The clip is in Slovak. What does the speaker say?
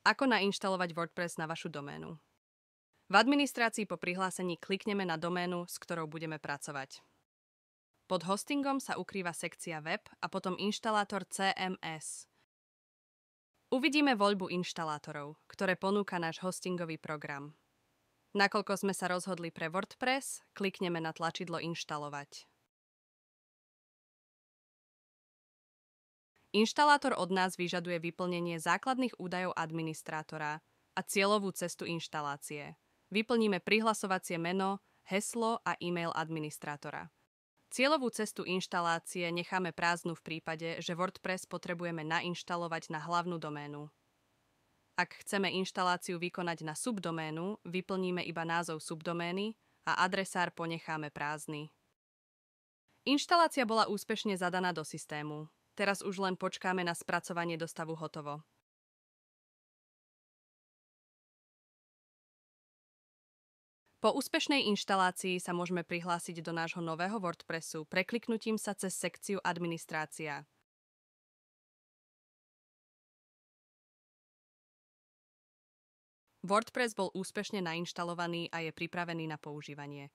Ako nainštalovať WordPress na vašu doménu? V administrácii po prihlásení klikneme na doménu, s ktorou budeme pracovať. Pod hostingom sa ukrýva sekcia web a potom inštalátor CMS. Uvidíme voľbu inštalátorov, ktoré ponúka náš hostingový program. Nakoľko sme sa rozhodli pre WordPress, klikneme na tlačidlo Inštalovať. Inštalátor od nás vyžaduje vyplnenie základných údajov administrátora a cieľovú cestu inštalácie. Vyplníme prihlasovacie meno, heslo a e-mail administrátora. Cieľovú cestu inštalácie necháme prázdnu v prípade, že WordPress potrebujeme nainštalovať na hlavnú doménu. Ak chceme inštaláciu vykonať na subdoménu, vyplníme iba názov subdomény a adresár ponecháme prázdny. Inštalácia bola úspešne zadaná do systému. Teraz už len počkáme na spracovanie do stavu hotovo. Po úspešnej inštalácii sa môžeme prihlásiť do nášho nového WordPressu prekliknutím sa cez sekciu Administrácia. WordPress bol úspešne nainštalovaný a je pripravený na používanie.